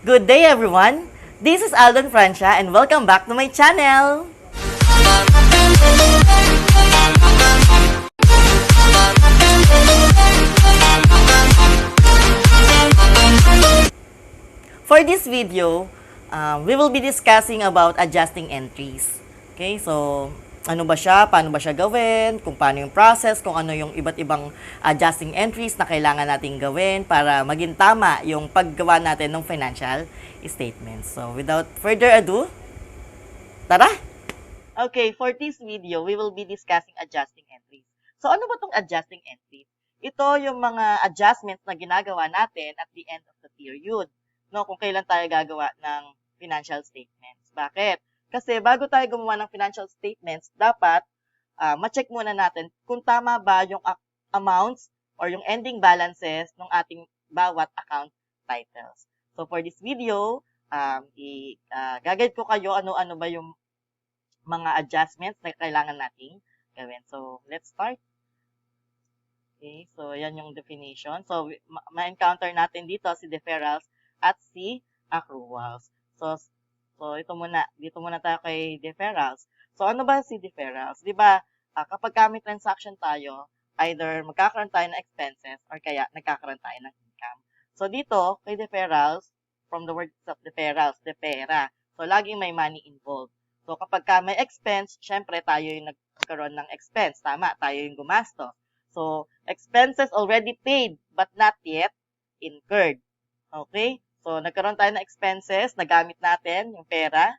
Good day everyone! This is Aldon Francia and welcome back to my channel! For this video, we will be discussing about adjusting entries. Okay, so ano ba siya, paano ba siya gawin, kung paano yung process, kung ano yung iba't ibang adjusting entries na kailangan nating gawin para maging tama yung paggawa natin ng financial statements. So without further ado, tara! Okay, for this video, we will be discussing adjusting entries. So ano ba tong adjusting entries? Ito yung mga adjustments na ginagawa natin at the end of the period. No, kung kailan tayo gagawa ng financial statements. Bakit? Kasi bago tayo gumawa ng financial statements, dapat ma-check muna natin kung tama ba yung amounts or yung ending balances ng ating bawat account titles. So for this video, gagawin ko kayo ano-ano ba yung mga adjustments na kailangan nating gawin. So let's start. Okay, so yan yung definition. So ma-encounter natin dito si deferrals at si accruals. So dito muna tayo kay deferrals. So ano ba si deferrals? 'Di ba? Kapag may transaction tayo, either magkakaroon tayo ng expenses or kaya nagkakaroon tayo ng income. So dito kay deferrals, from the word of deferrals, depera. So laging may money involved. So kapag may expense, syempre tayo yung nagkaroon ng expense. Tama, tayo yung gumastos. So expenses already paid but not yet incurred. Okay? So, nagkaroon tayo ng expenses, nagamit natin yung pera,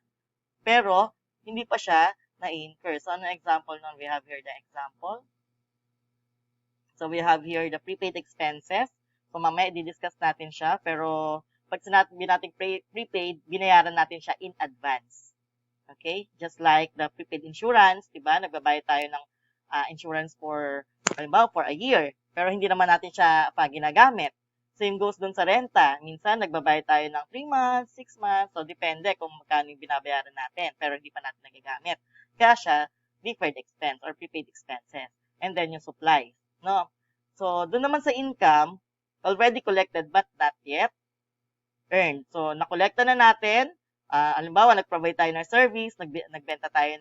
pero hindi pa siya na-incur. So, ano example nun? We have here the example. So, we have here the prepaid expenses. So, mamaya i-discuss natin siya, pero pag sinabi natin prepaid, binayaran natin siya in advance. Okay? Just like the prepaid insurance, diba? Nagbabayad tayo ng insurance for, halimbawa, for a year, pero hindi naman natin siya ginagamit. Same goes dun sa renta. Minsan, nagbabayad tayo ng 3 months, 6 months. So, depende kung magkano yung binabayaran natin. Pero hindi pa natin nagagamit. Kaya siya, deferred expense or prepaid expenses. And then, yung supplies. No? So, dun naman sa income, already collected but not yet earned. So, nakolekta na natin. Halimbawa, nag-provide tayo ng service, nagbenta tayo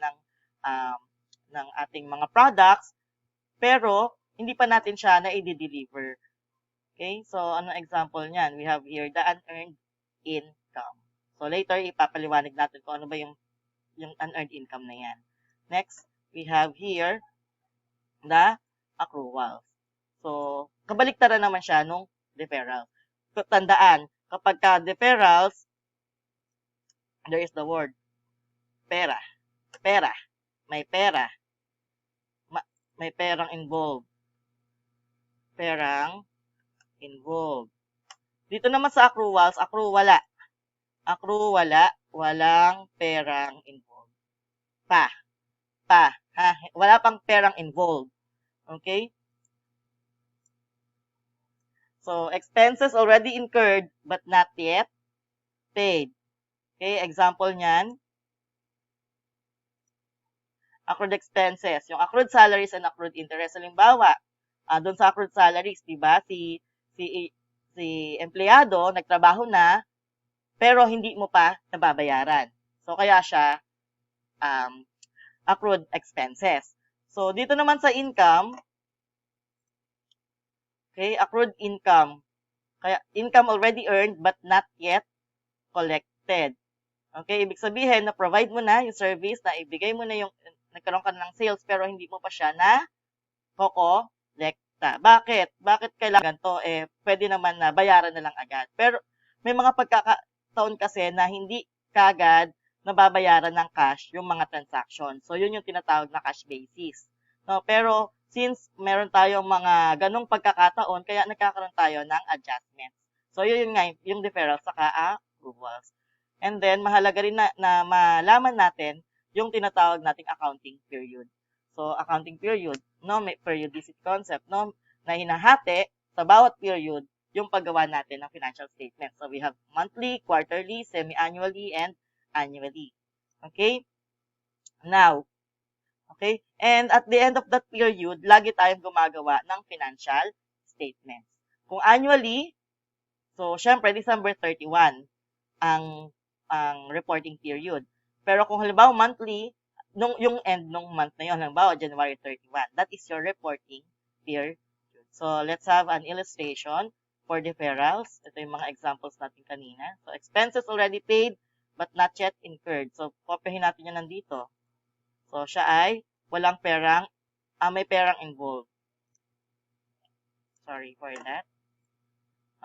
ng ating mga products, pero hindi pa natin siya na-i-deliver. Okay, so ano example niyan? We have here the unearned income. So later, ipapaliwanag natin kung ano ba yung unearned income na yan. Next, we have here the accruals. So, kabaliktaran naman siya nung deferral. Tandaan, kapag deferrals, there is the word pera. Pera. May pera. May perang involved. Perang involved. Dito naman sa accruals, wala. Walang perang involved. Wala pang perang involved. Okay? So, expenses already incurred but not yet paid. Okay, example niyan, accrued expenses. Yung accrued salaries and accrued interest. Halimbawa, doon sa accrued salaries, di ba, si empleyado, nagtrabaho na, pero hindi mo pa nababayaran. So, kaya siya accrued expenses. So, dito naman sa income, okay, accrued income. Kaya, income already earned but not yet collected. Okay, ibig sabihin, na-provide mo na yung service, na ibigay mo na yung, nagkaroon ka ng sales, pero hindi mo pa siya na kolekta. Bakit? Bakit kailangan to? Pwede naman na bayaran na lang agad. Pero may mga pagkakataon kasi na hindi kagad nababayaran ng cash yung mga transaction. So, yun yung tinatawag na cash basis. No, pero since meron tayong mga ganong pagkakataon, kaya nagkakaroon tayo ng adjustments. So, yun nga, yung deferral saka accruals. And then, mahalaga rin na malaman natin yung tinatawag nating accounting period. So, accounting period, no, may periodicity concept, no, na hinahati sa bawat period yung paggawa natin ng financial statement. So, we have monthly, quarterly, semi-annually, and annually. Okay? Now, okay? And at the end of that period, lagi tayong gumagawa ng financial statements. Kung annually, so, syempre, December 31. ang reporting period. Pero kung halimbawa monthly, yung end nung month na yun, halimbawa January 31, that is your reporting period. So, let's have an illustration for deferrals. Ito yung mga examples natin kanina. So, expenses already paid but not yet incurred. So, kopyahin natin yan nandito. So, siya ay walang perang, may perang involved. Sorry for that.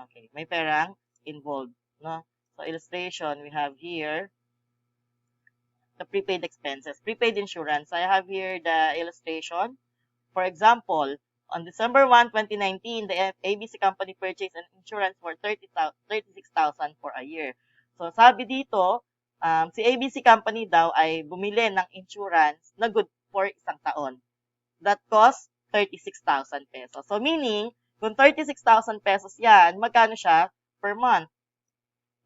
Okay, may perang involved, no? So, illustration, we have here the prepaid expenses. Prepaid insurance. I have here the illustration. For example, on December 1, 2019, the ABC company purchased an insurance for 36,000 for a year. So, sabi dito, si ABC company daw ay bumili ng insurance na good for isang taon. That cost 36,000 pesos. So, meaning, kung 36,000 pesos yan, magkano siya per month?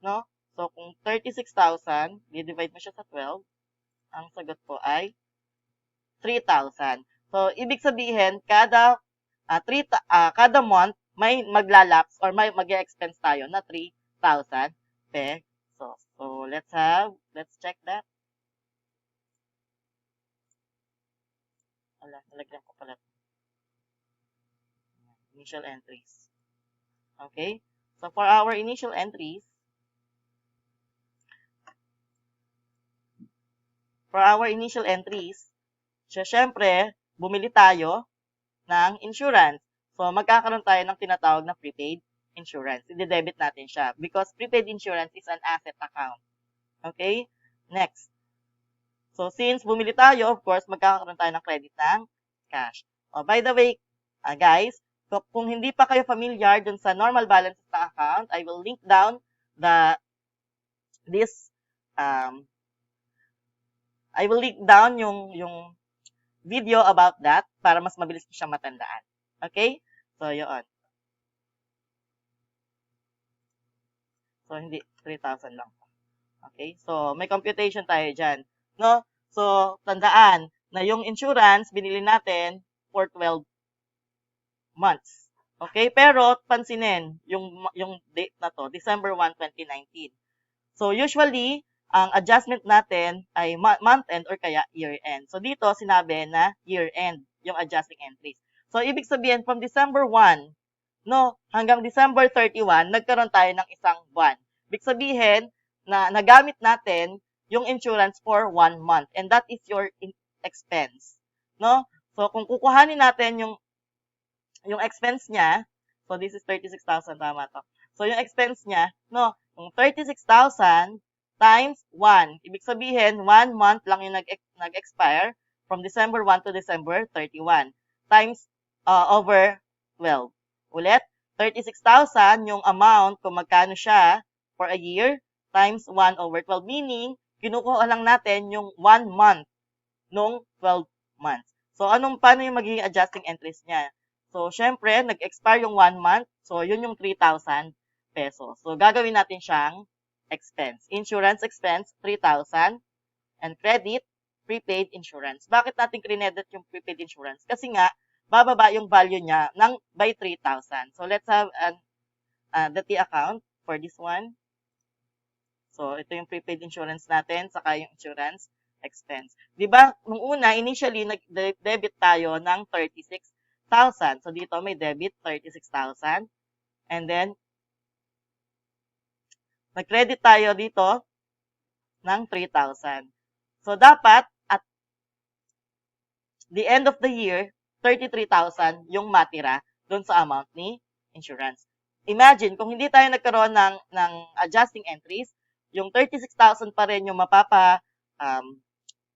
No? So, kung 36,000, i-divide mo siya sa 12, ang sagot po ay 3,000. So, ibig sabihin, kada month, may maglalaps or may mag-expense tayo na 3,000 pesos. So, let's check that. Nalagyan ko pala. Initial entries. Okay? So, for our initial entries, so, syempre, bumili tayo ng insurance. So, magkakaroon tayo ng tinatawag na prepaid insurance. I-debit natin siya because prepaid insurance is an asset account. Okay? Next. So, since bumili tayo, of course, magkakaroon tayo ng credit ng cash. Oh, by the way, guys, so kung hindi pa kayo familiar dun sa normal balances ng account, I will link down yung video about that para mas mabilis ko siyang matandaan. Okay? So, yun. So, hindi, 3,000 lang. Okay? So, may computation tayo dyan. No? So, tandaan na yung insurance, binili natin for 12 months. Okay? Pero, pansinin, yung date na to, December 1, 2019. So, usually, ang adjustment natin ay month-end or kaya year-end. So, dito, sinabi na year-end, yung adjusting entries. So, ibig sabihin, from December 1, no, hanggang December 31, nagkaroon tayo ng isang buwan. Ibig sabihin, na nagamit natin yung insurance for 1 month. And that is your expense. No? So, kung kukuhanin natin yung expense niya, so this is 36,000, tama to. So, yung expense niya, no, yung 36,000 times 1. Ibig sabihin, 1 month lang yung nag-expire from December 1 to December 31. Times over 12. Ulit, 36,000 yung amount kung magkano siya for a year times 1 over 12. Meaning, kinukuha lang natin yung 1 month nung 12 months. So, paano yung magiging adjusting entries niya? So, syempre, nag-expire yung 1 month. So, yun yung 3,000 pesos. So, gagawin natin siyang expense. Insurance expense, 3,000. And credit, prepaid insurance. Bakit natin credit yung prepaid insurance? Kasi nga, bababa yung value niya by 3,000. So, let's have the T account for this one. So, ito yung prepaid insurance natin, saka yung insurance expense. Diba, nung una, initially, nag-debit tayo ng 36,000. So, dito may debit, 36,000. And then, nag-credit tayo dito ng 3,000. So, dapat, at the end of the year, 33,000 yung matira doon sa amount ni insurance. Imagine, kung hindi tayo nagkaroon ng adjusting entries, yung 36,000 pa rin yung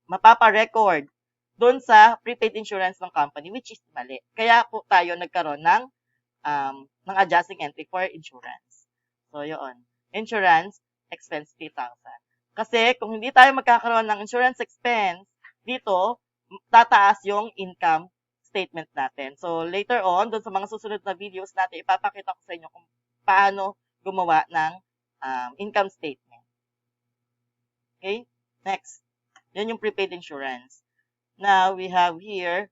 mapapa-record doon sa prepaid insurance ng company, which is mali. Kaya po tayo nagkaroon ng adjusting entry for insurance. So, yun. Insurance expense 3,000. Kasi kung hindi tayo magkakaroon ng insurance expense, dito, tataas yung income statement natin. So, later on, doon sa mga susunod na videos natin, ipapakita ko sa inyo kung paano gumawa ng income statement. Okay? Next. Yan yung prepaid insurance. Now, we have here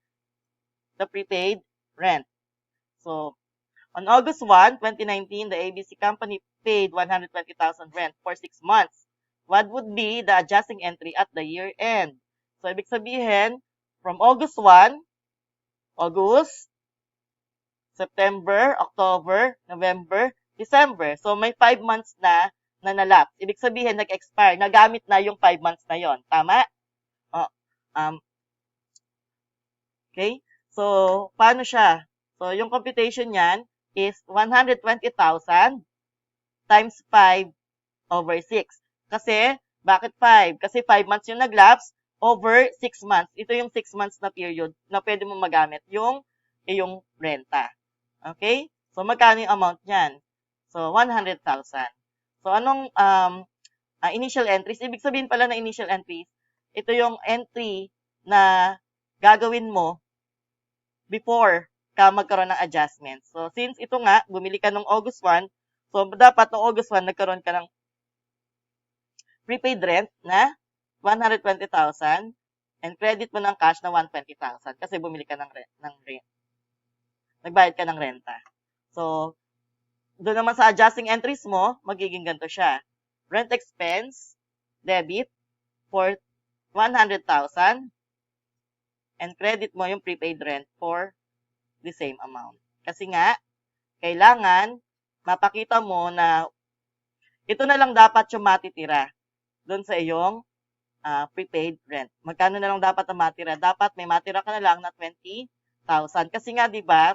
the prepaid rent. So, on August 1, 2019, the ABC company paid 120,000 rent for 6 months. What would be the adjusting entry at the year end? So, ibig sabihin, from August 1, August, September, October, November, December. So, may 5 months na nalapse. Ibig sabihin, nag-expire. Nagamit na yung 5 months na yon. Tama? Oh, um, okay? So, paano siya? So, yung computation niyan is 120,000 times 5 over 6. Kasi, bakit 5? Kasi 5 months yung naglapse over 6 months. Ito yung 6 months na period na pwede mo magamit yung iyong renta. Okay? So, magkano yung amount niyan? So, 100,000. So, anong initial entries? Ibig sabihin pala na initial entries, ito yung entry na gagawin mo before ka magkaroon ng adjustment. So, since ito nga, bumili ka ng August 1, so, dapat noong August 1, nagkaroon ka ng prepaid rent na 120,000 and credit mo ng cash na 120,000 kasi bumili ka ng rent. Nagbayad ka ng renta. So, doon naman sa adjusting entries mo, magiging ganito siya. Rent expense, debit, for 100,000, and credit mo yung prepaid rent for the same amount. Kasi nga, kailangan mapakita mo na ito na lang dapat yung matitira doon sa iyong prepaid rent. Magkano na lang dapat ang matira? Dapat may matira ka na lang na 20,000. Kasi nga, di ba,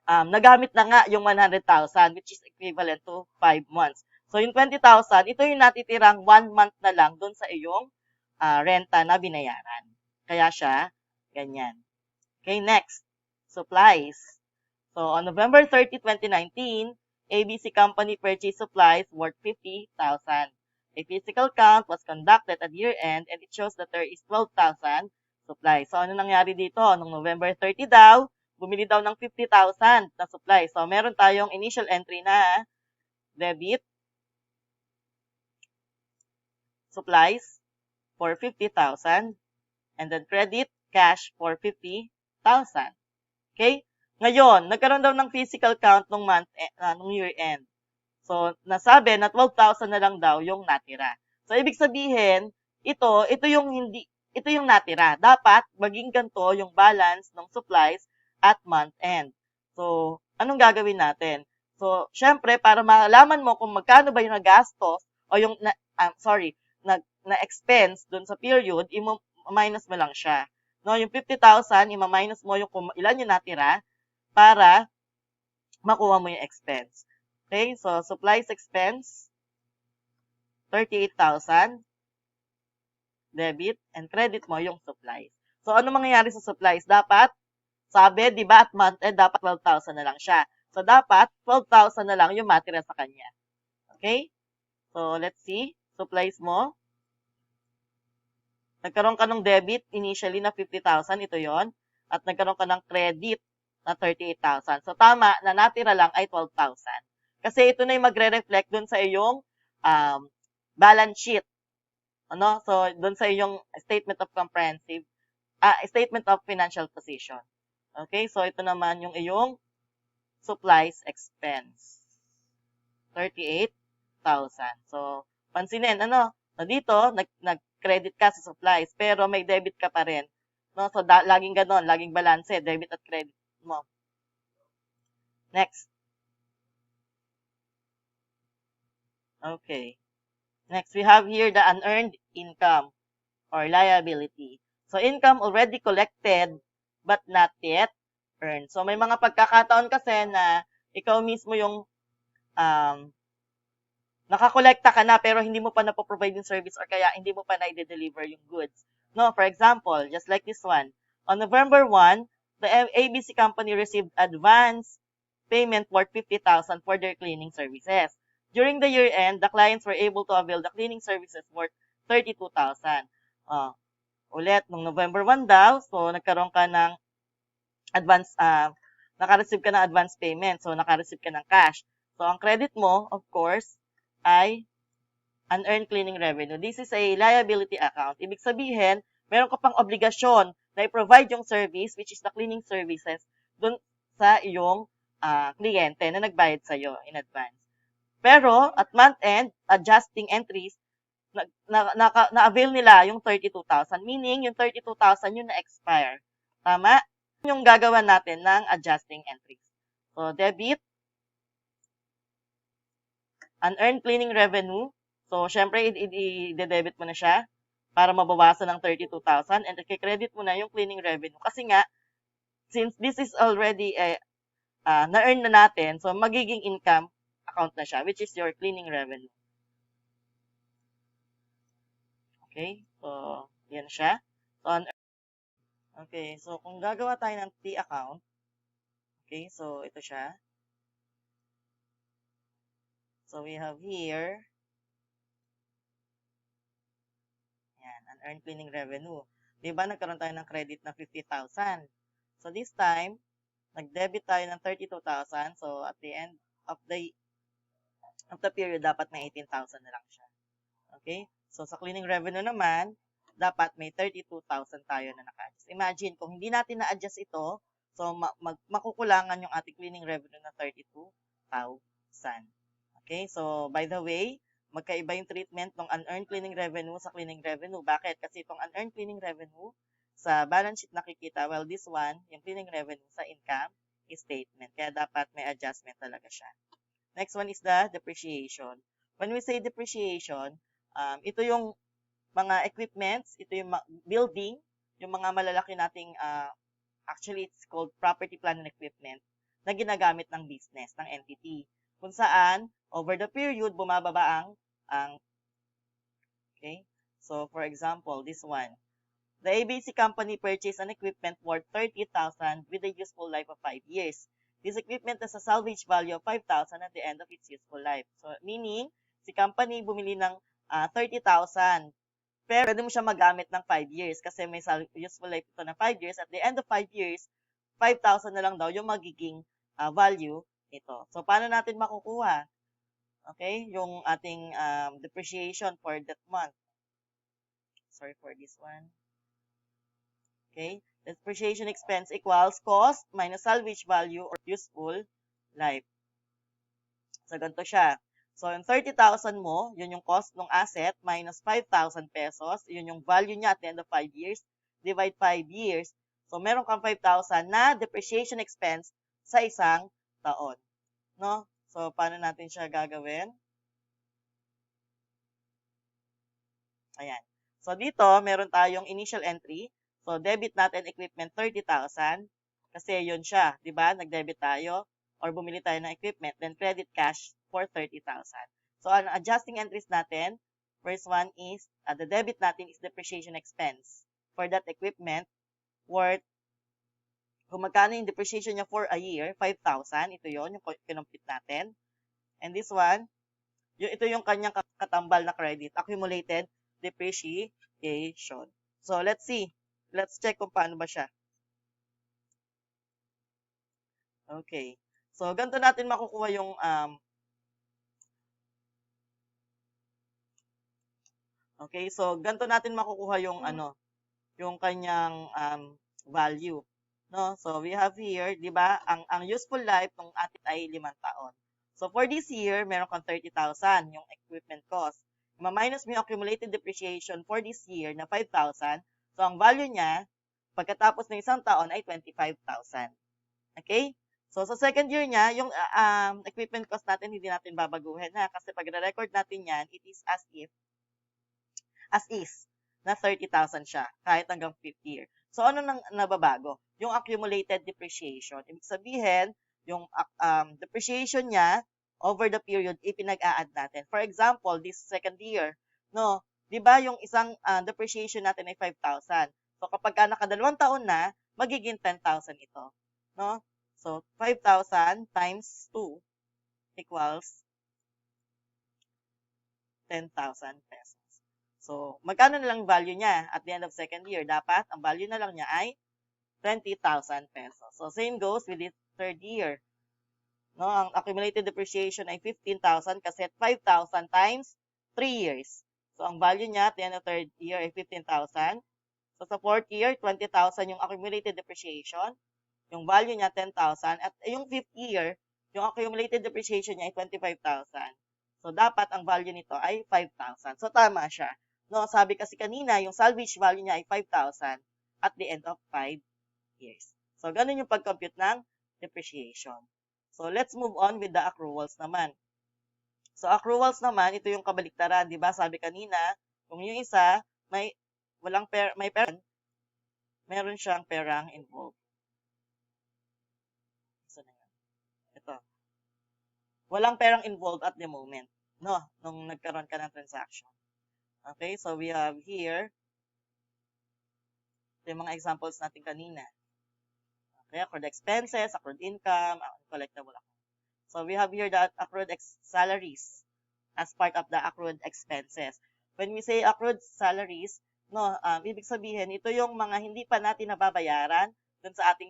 nagamit na nga yung 100,000 which is equivalent to 5 months. So, yung 20,000, ito yung natitirang 1 month na lang doon sa iyong renta na binayaran. Kaya siya, ganyan. Okay, next. Supplies. So, on November 30, 2019, ABC Company purchased supplies worth 50,000. A physical count was conducted at year-end and it shows that there is 12,000 supplies. So, ano nangyari dito? Noong November 30 daw, bumili daw ng 50,000 na supplies. So, meron tayong initial entry na debit supplies for 50,000 and then credit cash for 50,000. Okay? Ngayon, nagkaroon daw ng physical count nung nung year end. So, nasabi na 12,000 na lang daw yung natira. So, ibig sabihin, ito yung natira. Dapat maging ganito yung balance ng supplies at month end. So, anong gagawin natin? So, syempre, para malaman mo kung magkano ba yung nagastos o yung, na-expense dun sa period, minus mo lang siya. No, yung 50,000, ima-minus mo yung kung ilan yung natira para makuha mo yung expense. Okay, so supplies expense, 38,000, debit, and credit mo yung supplies. So, ano mangyayari sa supplies? Dapat, sabi, di ba, at month end, dapat 12,000 na lang siya. So, dapat, 12,000 na lang yung matira sa kanya. Okay? So, let's see. Supplies mo. Nagkaroon ka ng debit initially na 50,000, ito yon. At nagkaroon ka ng credit na 38,000. So, tama na natira lang ay 12,000. Kasi ito na yung magre-reflect dun sa iyong balance sheet. Ano? So, dun sa iyong statement of statement of financial position. Okay? So, ito naman yung iyong supplies expense. 38,000. So, pansinin, dito, nag-credit ka sa supplies, pero may debit ka pa rin. No? So, laging ganon, laging balance, debit at credit mo. Next. Okay. Next, we have here the unearned income or liability. So, income already collected but not yet earned. So, may mga pagkakataon kasi na ikaw mismo yung nakakolekta ka na pero hindi mo pa napoprovide yung service or kaya hindi mo pa na-deliver yung goods. No, for example, just like this one. On November 1, the ABC company received advance payment worth 50,000 for their cleaning services. During the year end, the clients were able to avail the cleaning services worth 32,000. Ulit, nung November 1 daw, so nagkaroon ka ng advance, naka-receive ka ng advance payment. So, naka-receive ka ng cash. So, ang credit mo, of course, ay unearned cleaning revenue. This is a liability account. Ibig sabihin, meron ka pang obligasyon na i-provide yung service, which is the cleaning services, dun sa iyong kliyente na nagbayad sa'yo in advance. Pero, at month end, adjusting entries, na-avail nila yung 32,000. Meaning, yung 32,000 yung na-expire. Tama? Yung gagawa natin ng adjusting entries. So, debit, unearned cleaning revenue. So, syempre, i-debit mo na siya para mabawasan ng 32,000 and i-credit mo na yung cleaning revenue. Kasi nga, since this is already na-earn na natin, so magiging income account na siya, which is your cleaning revenue. Okay? So, yan siya. So, okay, so kung gagawa tayo ng T account, okay, so ito siya. So, we have here, yan, unearned cleaning revenue. Diba, nagkaroon tayo ng credit na 50,000. So, this time, nag-debit tayo ng 32,000. So, at the end of the period, dapat may 18,000 na lang siya. Okay? So, sa cleaning revenue naman, dapat may 32,000 tayo na naka-adjust. Imagine, kung hindi natin na-adjust ito, so, makukulangan yung ating cleaning revenue na 32,000. Okay? So, by the way, magkaiba yung treatment ng unearned cleaning revenue sa cleaning revenue. Bakit? Kasi itong unearned cleaning revenue, sa balance sheet nakikita, well, this one, yung cleaning revenue sa income statement. Kaya dapat may adjustment talaga siya. Next one is the depreciation. When we say depreciation, ito yung mga equipments, ito yung building, yung mga malalaki nating, actually it's called property, plant, and equipment na ginagamit ng business, ng entity. Kung saan, over the period, bumababa ang okay? So, for example, this one. The ABC company purchased an equipment worth 30,000 with a useful life of 5 years. This equipment has a salvage value of 5,000 at the end of its useful life. So, meaning, si company bumili ng 30,000. Pero pwede mo siya magamit ng 5 years kasi may useful life ito na 5 years. At the end of 5 years, 5,000 na lang daw yung magiging value ito. So, paano natin makukuha? Okay? Yung ating depreciation for that month. Sorry for this one. Okay? Depreciation expense equals cost minus salvage value or useful life. So, ganito siya. So, yung 30,000 mo, yun yung cost ng asset, minus 5,000 pesos, yun yung value niya at the end of 5 years, divide 5 years. So, meron kang 5,000 na depreciation expense sa isang taon. No? So, paano natin siya gagawin? Ayan. So, dito, meron tayong initial entry. So, debit natin equipment 30,000 kasi yun siya, di ba? Nag-debit tayo or bumili tayo ng equipment, then credit cash for 30,000. So, ang adjusting entries natin, first one is, the debit natin is depreciation expense for that equipment worth, kung magkano yung depreciation niya for a year, 5,000, ito yon yung kinumpit natin. And this one, ito yung kanyang katambal na credit, accumulated depreciation. So, let's see. Let's check kung paano ba siya. Okay. So, ganito natin makukuha yung okay, so ganito natin makukuha yung yung kanyang value. No? So, we have here, 'di ba? Ang useful life ng atin ay 5 taon. So, for this year, meron kang 30,000 yung equipment cost. Ma-minus mo yung accumulated depreciation for this year na 5,000. So, ang value niya, pagkatapos ng isang taon ay 25,000. Okay? So, sa second year niya, yung equipment cost natin, hindi natin babaguhin na. Kasi pag na-record natin yan, it is as is, na 30,000 siya, kahit hanggang 5th year. So, ano nang nababago? Yung accumulated depreciation. Ibig sabihin, yung depreciation niya, over the period, ipinag-a-add natin. For example, this second year, no, di ba yung isang depreciation natin ay 5,000. So, kapag ka nakadalawang taon na, magiging 10,000 ito. No? So, 5,000 times 2 equals 10,000 pesos. So, magkano na lang value niya at the end of second year? Dapat, ang value na lang niya ay 20,000 pesos. So, same goes with the third year. No, ang accumulated depreciation ay 15,000 kasi 5,000 times 3 years. So, ang value niya at the end of third year ay 15,000. So, sa fourth year, 20,000 yung accumulated depreciation. Yung value niya, 10,000. At yung fifth year, yung accumulated depreciation niya ay 25,000. So, dapat ang value nito ay 5,000. So, tama siya. No, sabi kasi kanina, yung salvage value niya ay 5,000 at the end of 5 years. So, ganun yung pag-compute ng depreciation. So, let's move on with the accruals naman. So, accruals naman, ito yung kabaliktaran, di ba? Sabi kanina, kung yung isa, may perang, meron siyang perang involved. So, ito. Walang perang involved at the moment, no? Nung nagkaroon ka ng transaction. Okay, so we have here, ito yung mga examples natin kanina. Okay, accrued expenses, accrued income, collectible account. So, we have here the accrued salaries as part of the accrued expenses. When we say accrued salaries, no, ibig sabihin, ito yung mga hindi pa natin nababayaran dun sa ating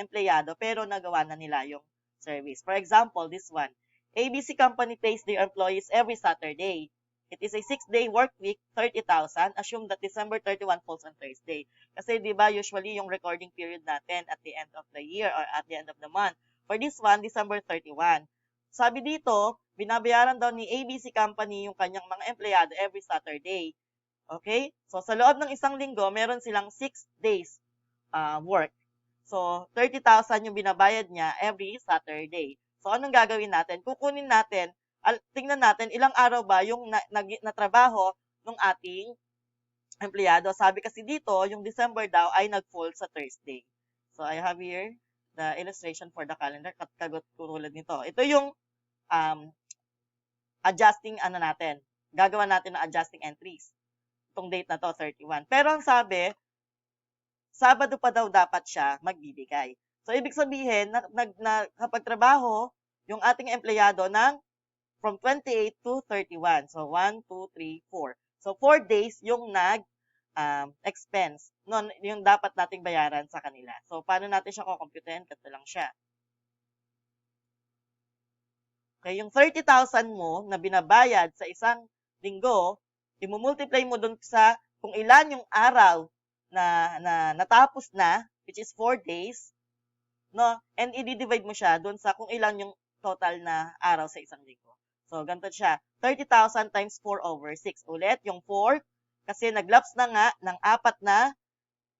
empleyado, pero nagawa na nila yung service. For example, this one, ABC Company pays their employees every Saturday. It is a 6-day work week, 30,000. Assume that December 31 falls on Thursday. Kasi, di ba, usually yung recording period natin at the end of the year or at the end of the month. For this one, December 31. Sabi dito, binabayaran daw ni ABC Company yung kanyang mga empleyado every Saturday. Okay? So, sa loob ng isang linggo, meron silang 6 days work. So, 30,000 yung binabayad niya every Saturday. So, anong gagawin natin? Kukunin natin, tingnan natin ilang araw ba yung natrabaho ng ating empleyado. Sabi kasi dito, yung December daw ay nag-fall sa Thursday. So, I have here the illustration for the calendar. Katulad nito. Ito yung adjusting natin. Gagawa natin ng adjusting entries. Itong date na to, 31. Pero ang sabi, Sabado pa daw dapat siya magbibigay. So, ibig sabihin, kapag trabaho yung ating empleyado ng from 28 to 31. So, 1, 2, 3, 4. So, 4 days yung expense. No, yung dapat nating bayaran sa kanila. So, paano natin siya kukumputin? Ganito lang siya. Okay, yung 30,000 mo na binabayad sa isang linggo, i-multiply mo dun sa kung ilan yung araw na natapos na, which is 4 days, no? And i-divide mo siya dun sa kung ilan yung total na araw sa isang linggo. So, ganito siya. 30,000 times 4 over 6. Ulit, yung 4, kasi nag-lapse na nga ng 4 na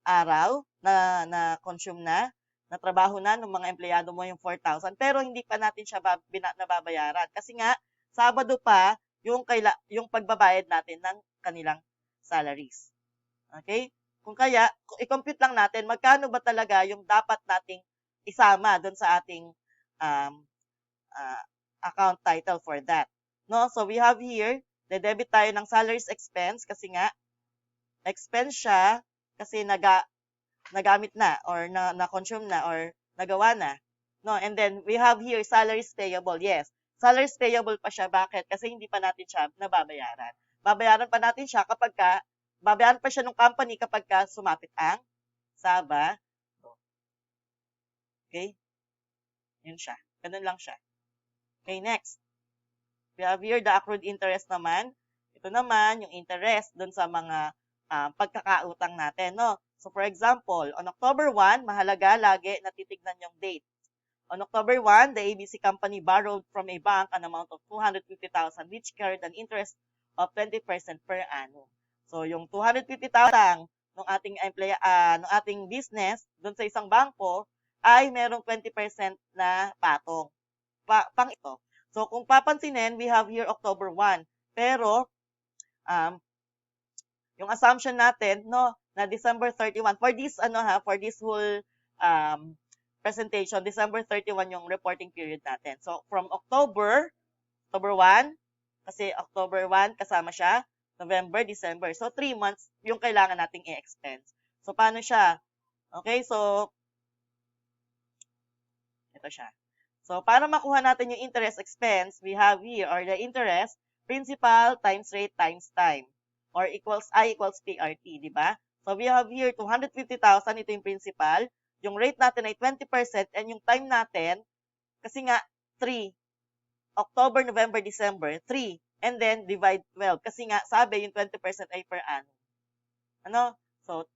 araw na consume na trabaho na ng mga empleyado mo yung 4,000, pero hindi pa natin siya nababayaran. Kasi nga, Sabado pa yung pagbabayad natin ng kanilang salaries. Okay? Kung kaya, i-compute lang natin magkano ba talaga yung dapat nating isama doon sa ating account title for that. No? So, we have here, debit tayo ng salaries expense kasi nga, expense siya kasi nagamit na or na-consume na or nagawa na. No? And then, we have here salaries payable. Yes, salaries payable pa siya. Bakit? Kasi hindi pa natin siya nababayaran. Babayaran pa natin siya babayaran pa siya ng company kapag sumapit ang Sabado. Okay? Yun siya. Ganun lang siya. Okay, next. We have here the accrued interest naman. Ito naman, yung interest dun sa mga pagkakautang natin, no? So, for example, on October 1, mahalaga lagi na titignan yung date. On October 1, the ABC Company borrowed from a bank an amount of 250,000 which carried an interest of 20% per annum. So, yung 250,000 ng ating ng ating business dun sa isang bangko ay merong 20% na patong. Pang ito. So, kung papansinin, we have here October 1. Pero, yung assumption natin, no, na December 31, for this whole presentation, December 31 yung reporting period natin. So, from October 1, kasi October 1, kasama siya, November, December. So, 3 months yung kailangan nating i-expense. So, paano siya? Okay, so, ito siya. So, para makuha natin yung interest expense, we have here, or the interest, principal times rate times time, or equals I equals PRT, di ba? So, we have here 250,000, ito yung principal. Yung rate natin ay 20%, and yung time natin, kasi nga, 3. October, November, December, 3. And then, divide 12. Kasi nga, sabi, yung 20% ay per annum. Ano? So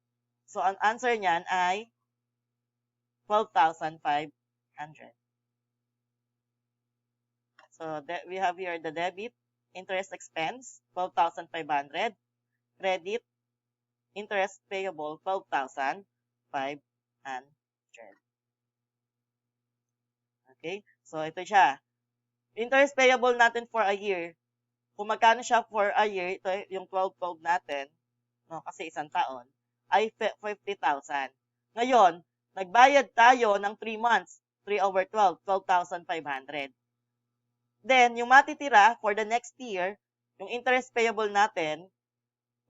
ang answer niyan ay 12,500. So we have here the debit, interest expense, 12,500. Credit, interest payable, 12,500. Okay? So ito siya. Interest payable natin for a year. Kung magkano siya for a year, ito yung 12 natin, no, kasi isang taon, ay 50,000. Ngayon, nagbayad tayo ng 3 months, 3 over 12, 12,500. Then, yung matitira for the next year, yung interest payable natin,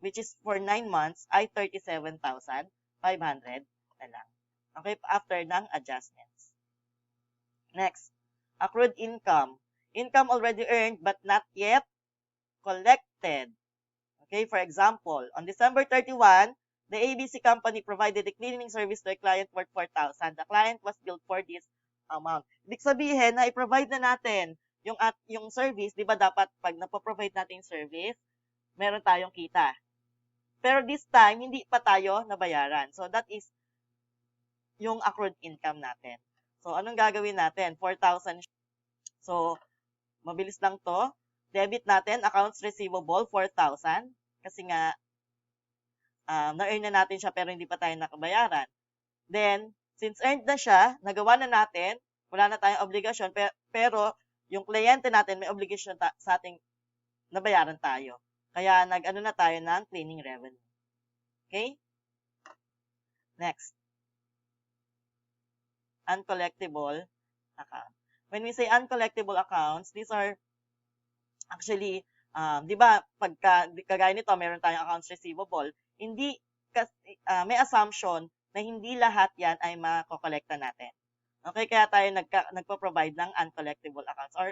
which is for 9 months, ay 37,500 na lang. Okay, after ng adjustments. Next, accrued income. Income already earned but not yet collected. Okay, for example, on December 31, the ABC company provided a cleaning service to a client worth 4,000. The client was billed for this amount. Ibig sabihin na i-provide na natin yung service, 'di ba dapat pag napoprovide natin yung service, meron tayong kita. Pero this time hindi pa tayo nabayaran. So that is yung accrued income natin. So anong gagawin natin? 4,000. So mabilis lang 'to. Debit natin accounts receivable 4,000 kasi nga na-earn na natin siya pero hindi pa tayo nakabayaran. Then since earned na siya, nagawa na natin, wala na tayong obligasyon pero yung kliyente natin may obligation sa ating nabayaran tayo. Kaya nag-ano na tayo ng cleaning revenue. Okay? Next. Uncollectible account. When we say uncollectible accounts, these are actually, di ba, kagaya nito, meron tayong accounts receivable, hindi, may assumption na hindi lahat yan ay makokolekta natin. Okay, kaya tayo nagpo-provide ng uncollectible accounts or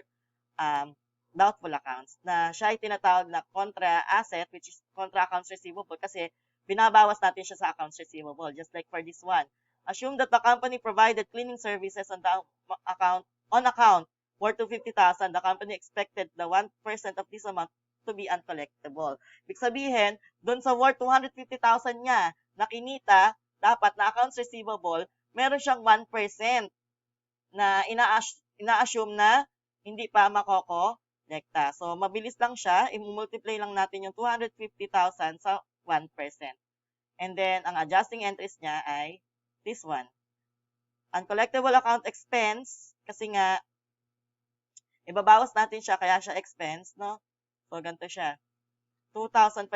doubtful accounts na siya ay tinatawag na contra asset, which is contra accounts receivable kasi binabawas natin siya sa accounts receivable, just like for this one. Assume that the company provided cleaning services on account worth to 50,000. The company expected the 1% of this amount to be uncollectible. Ibig sabihin, doon sa worth 250,000 niya na kinita, dapat na accounts receivable, meron siyang 1% na ina-assume na hindi pa makokolekta. So, mabilis lang siya. I-multiply lang natin yung 250,000 sa 1%. And then, ang adjusting entries niya ay this one. Uncollectible account expense, kasi nga, ibabawas natin siya, kaya siya expense, no? So, ganito siya. 2,500,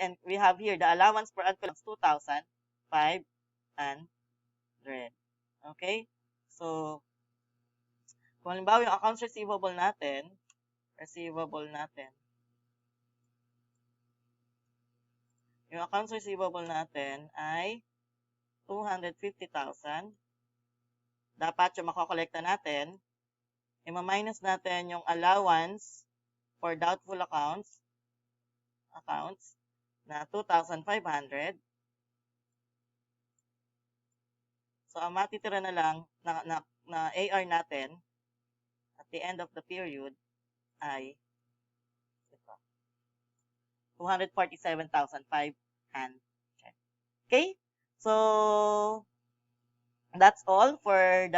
and we have here the allowance for uncollectible 2,500. Okay? So, kung halimbawa yung accounts receivable natin, yung accounts receivable natin ay 250,000. Dapat yung makokolekta natin, i-minus natin yung allowance for doubtful accounts na 2,500. So, ang matitira na lang na AR natin at the end of the period ay 247,500. Okay? So, that's all for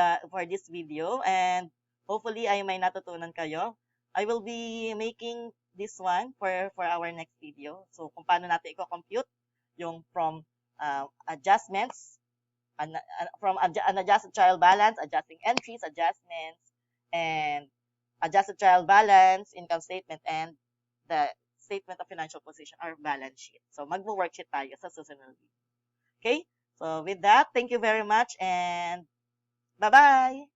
this video, and hopefully ay may natutunan kayo. I will be making this one for our next video. So, kung paano natin i-compute yung from adjustments, from unadjusted trial balance, adjusting entries, adjustments, and adjusted trial balance, income statement, and the statement of financial position or balance sheet. So, mag-worksheet tayo sa susunod video. Okay? So, with that, thank you very much and bye-bye!